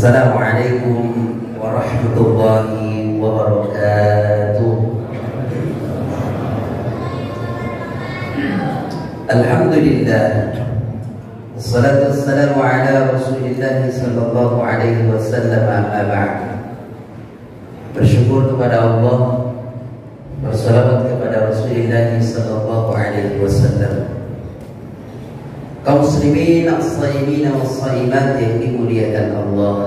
Assalamualaikum warahmatullahi wabarakatuh. Alhamdulillah, wassalatu wassalamu ala Rasulillah sallallahu alaihi wasallam, amma ba'd. Bersyukur kepada Allah, bersalawat kepada Rasulullah sallallahu alaihi wasallam. Kaum muslimin, as-shaimin was-shaimat yang dimuliakan Allah.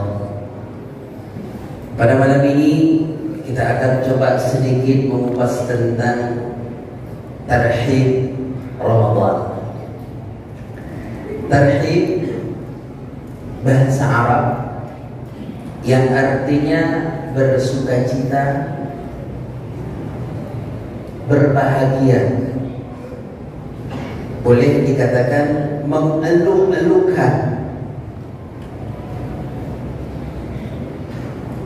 Pada malam ini kita akan coba sedikit mengupas tentang tarhib Ramadan. Tarhib bahasa Arab yang artinya bersukacita, berbahagia. Boleh dikatakan mengeluh-elukan.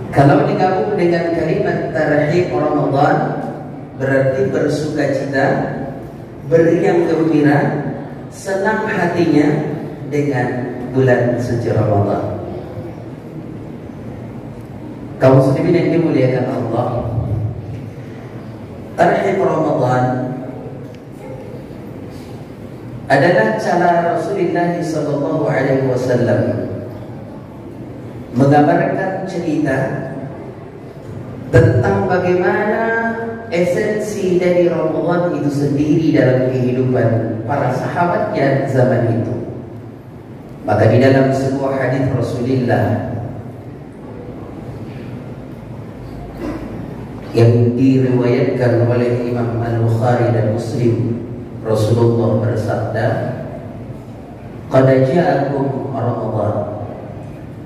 Kalau digabung dengan kalimat tarhib Ramadan, berarti bersukacita, beriang gembira, senang hatinya dengan bulan suci Ramadan. Kaum muslimin yang dimuliakan Allah, tarhib Ramadan adalah cara Rasulullah sallallahu alaihi wasallam menggambarkan cerita tentang bagaimana esensi dari Ramadan itu sendiri dalam kehidupan para sahabatnya zaman itu. Maka di dalam sebuah hadis Rasulullah yang diriwayatkan oleh Imam Al-Bukhari dan Muslim, Rasulullah bersabda, "Qad ja'akum Ramadan."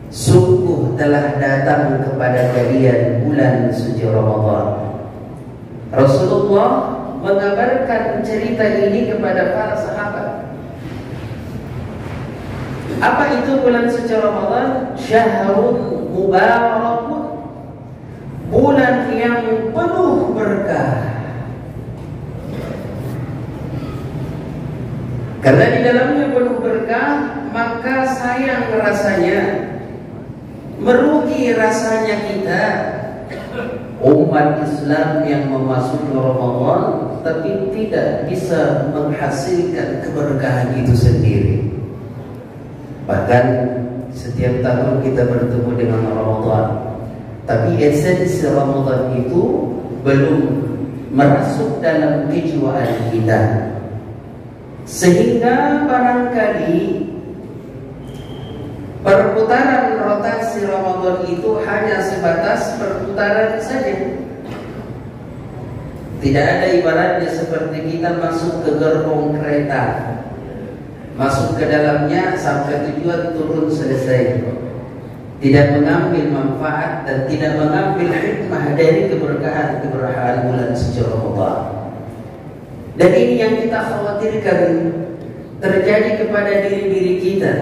Sungguh telah datang kepada kalian bulan suci Ramadan. Rasulullah mengabarkan cerita ini kepada para sahabat. Apa itu bulan suci Ramadan? Syahrun mubarakun, bulan yang penuh berkah. Karena di dalamnya penuh berkah, maka sayang rasanya, merugi rasanya kita umat Islam yang memasuki Ramadan tapi tidak bisa menghasilkan keberkahan itu sendiri. Bahkan setiap tahun kita bertemu dengan Ramadan, tapi esensi Ramadan itu belum merasuk dalam kejiwaan kita. Sehingga barangkali perputaran rotasi Ramadan itu hanya sebatas perputaran saja. Tidak ada ibaratnya seperti kita masuk ke gerbong kereta, masuk ke dalamnya sampai tujuan, turun, selesai. Tidak mengambil manfaat dan tidak mengambil hikmah dari keberkahan bulan suci Ramadan. Dan ini yang kita khawatirkan terjadi kepada diri-diri kita,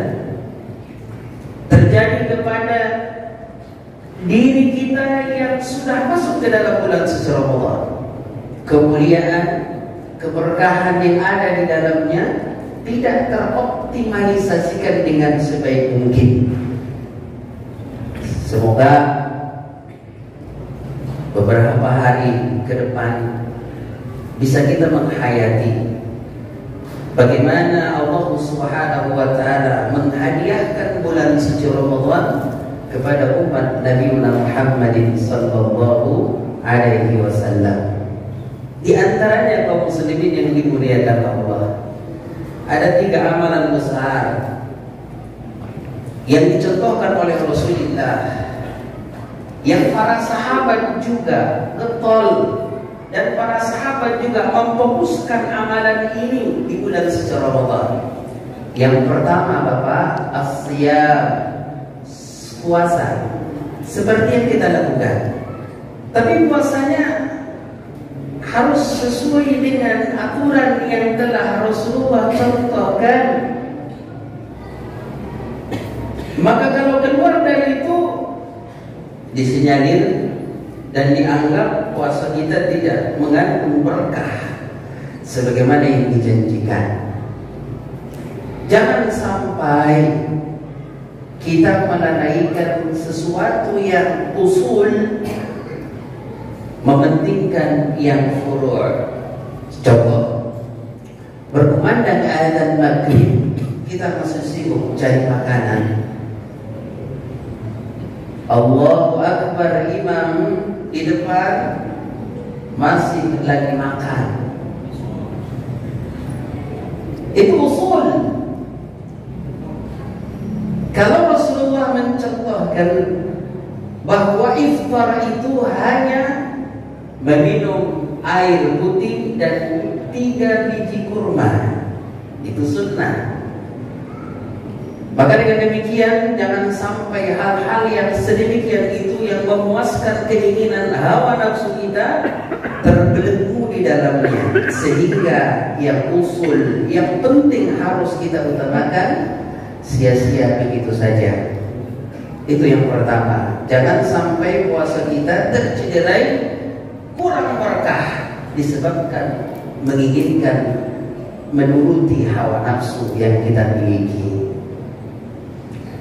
terjadi kepada diri kita yang sudah masuk ke dalam bulan suci Ramadan. Kemuliaan, keberkahan yang ada di dalamnya tidak teroptimalisasikan dengan sebaik mungkin. Semoga beberapa hari ke depan bisa kita menghayati bagaimana Allah Subhanahu wa taala menghadiahkan bulan suci Ramadan kepada umat Nabi Muhammad sallallahu alaihi wasallam. Di antaranya kaum muslimin yang dimuliakan Allah, ada 3 amalan besar yang dicontohkan oleh Rasulullah, yang para sahabat juga getol, dan para sahabat juga memfokuskan amalan ini di bulan suci Ramadan. Yang pertama, Bapak, as-siyam, puasa. Seperti yang kita lakukan. Tapi puasanya harus sesuai dengan aturan yang telah Rasulullah contohkan. Maka kalau keluar dari itu, disinyalir dan dianggap puasa kita tidak mengandung berkah sebagaimana yang dijanjikan. Jangan sampai kita melalaikan sesuatu yang usul, mementingkan yang furu'. Contoh, berkumandang azan maghrib, kita masih sibuk cari makanan. Allahu Akbar, imam di depan masih lagi makan. Itu usul. Kalau Rasulullah mencontohkan bahwa iftar itu hanya meminum air putih dan 3 biji kurma, itu sunnah. Maka dengan demikian jangan sampai hal-hal yang sedemikian itu yang memuaskan keinginan hawa nafsu kita terbelenggu di dalamnya, sehingga yang usul, yang penting harus kita utamakan sia-sia begitu saja. Itu yang pertama. Jangan sampai puasa kita tercederai kurang berkah disebabkan menginginkan menuruti hawa nafsu yang kita miliki.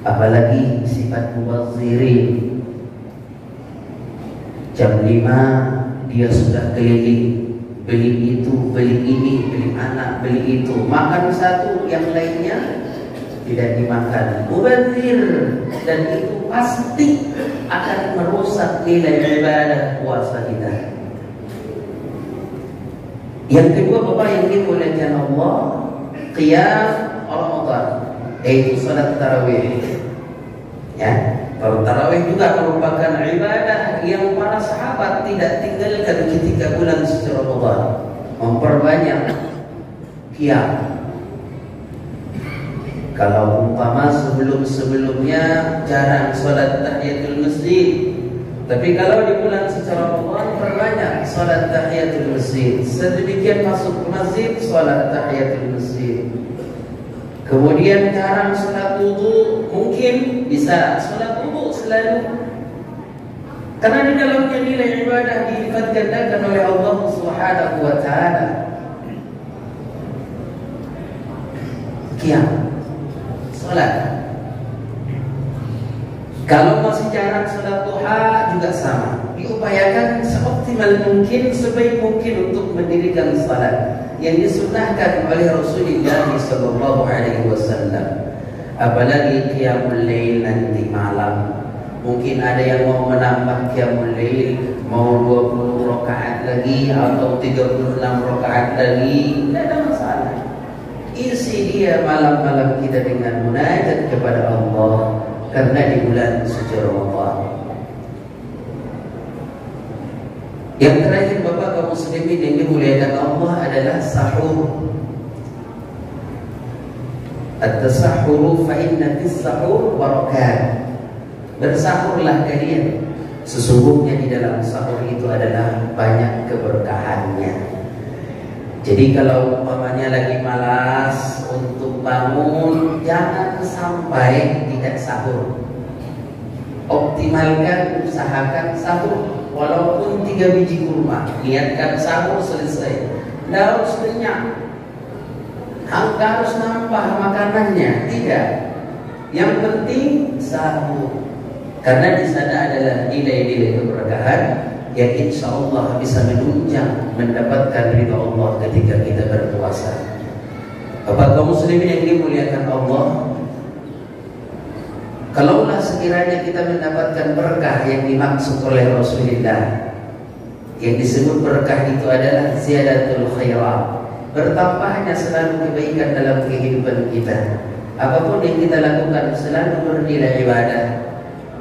Apalagi sifat mubadzirin. Jam 5 dia sudah keliling, beli itu, beli ini, beli anak, beli itu, makan satu, yang lainnya tidak dimakan. Mubadzir, dan itu pasti akan merusak nilai ibadah puasa kita. Yang kedua, Bapak yang dimuliakan Allah, qiyam Ramadan, yaitu salat tarawih. Ya, kalau tarawih juga merupakan ibadah yang para sahabat tidak tinggalkan ketika bulan suci Ramadan. Memperbanyak qiyam. Kalau umpama sebelum-sebelumnya jarang sholat tahiyatul masjid, tapi kalau di bulan suci Ramadan perbanyak sholat tahiyatul masjid. Sedemikian masuk ke masjid, sholat tahiyatul masjid. Kemudian jarang sholat wudu, mungkin bisa sholat wudu selalu. Karena di dalamnya nilai ibadah dilipat gandakan oleh Allah Subhanahu wa taala. Qiyam salat. Kalau masih jarang salat duha juga sama. Diupayakan seoptimal mungkin, sebaik mungkin untuk mendirikan salat yang disunnahkan oleh Rasulullah sallallahu alaihi wasallam. Apalagi qiyamul lail nanti malam. Mungkin ada yang mau menambah qiyamul lail, mau 20 rakaat lagi atau 36 rakaat lagi, tidak ada masalah. Isi dia malam-malam kita dengan munajat kepada Allah, karena di bulan suci Ramadan. Yang terakhir, Bapak kaum muslimin yang dimuliakan Allah, adalah sahur. At-tasahhuru fa inna fis-sahur barakat. Bersahurlah kalian, sesungguhnya di dalam sahur itu adalah banyak keberkahannya. Jadi kalau umpamanya lagi malas untuk bangun, jangan sampai tidak sahur. Optimalkan, usahakan sahur, walaupun 3 biji kurma. Niatkan sahur, selesai. Tidak harus kenyang, harus nambah makanannya, tidak. Yang penting sahur, karena di sana adalah nilai-nilai keberkahan yang insya Allah bisa menunjang mendapatkan ridha Allah ketika kita berpuasa. Bapak kaum muslimin yang dimuliakan Allah, kalaulah sekiranya kita mendapatkan berkah yang dimaksud oleh Rasulullah, yang disebut berkah itu adalah ziyadatul khairat, bertambahnya selalu kebaikan dalam kehidupan kita. Apapun yang kita lakukan selalu bernilai ibadah.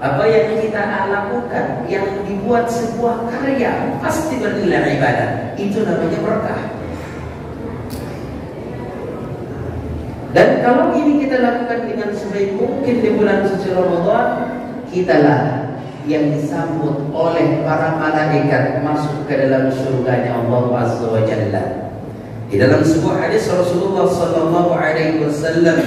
Apa yang kita lakukan yang dibuat sebuah karya pasti bernilai ibadah. Itu namanya berkah. Dan kalau ini kita lakukan dengan sebaik mungkin di bulan suci Ramadan, kitalah yang disambut oleh para malaikat masuk ke dalam surganya Allah Azza wa Jalla. Di dalam sebuah hadis Rasulullah sallallahu alaihi wasallam,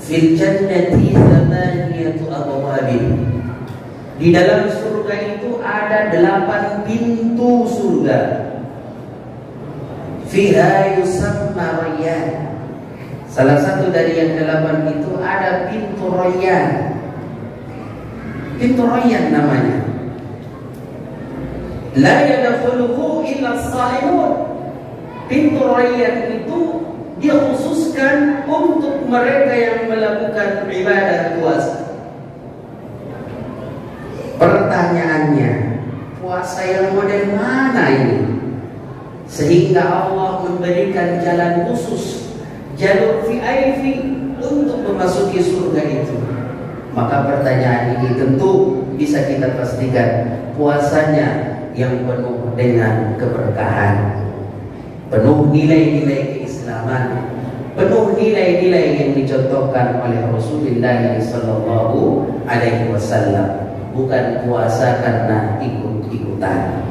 fil jannati thamaniyatu abwabin. Di dalam surga itu ada 8 pintu surga. Fiha yusamma rayyan. Salah satu dari yang 8 itu ada pintu Rayyan. Pintu Rayyan namanya. La yadkhuluhu illa as-shaimun. Pintu Rayyan itu dia khususkan untuk mereka yang melakukan ibadah puasa. Pertanyaannya, puasa yang model mana ini? Sehingga Allah memberikan jalan khusus, jalur VIP untuk memasuki surga itu. Maka pertanyaan ini tentu bisa kita pastikan puasanya yang penuh dengan keberkahan, penuh nilai-nilai keislaman, penuh nilai-nilai yang dicontohkan oleh Rasulullah Sallallahu Alaihi Wasallam. Bukan puasa karena ikut-ikutan.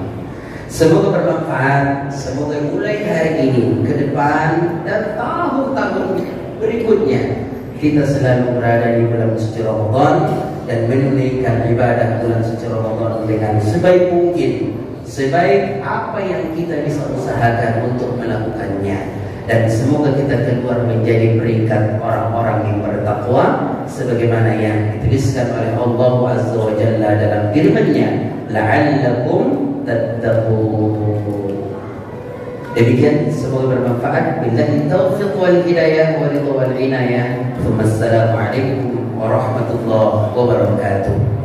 Semoga bermanfaat. Semoga mulai hari ini, ke depan dan tahun-tahun berikutnya kita selalu berada di bulan suci Ramadan dan menunaikan ibadah bulan suci Ramadan dengan sebaik mungkin, sebaik apa yang kita bisa usahakan untuk melakukannya. Dan semoga kita keluar menjadi peringkat orang-orang yang bertakwa sebagaimana yang dituliskan oleh Allah Azza wa Jalla dalam firman-Nya, la'allakum tattaqun. Demikian, semoga bermanfaat. Billahi taufiq wal hidayah wa ridha wal inayah. Assalamualaikum warahmatullahi wabarakatuh.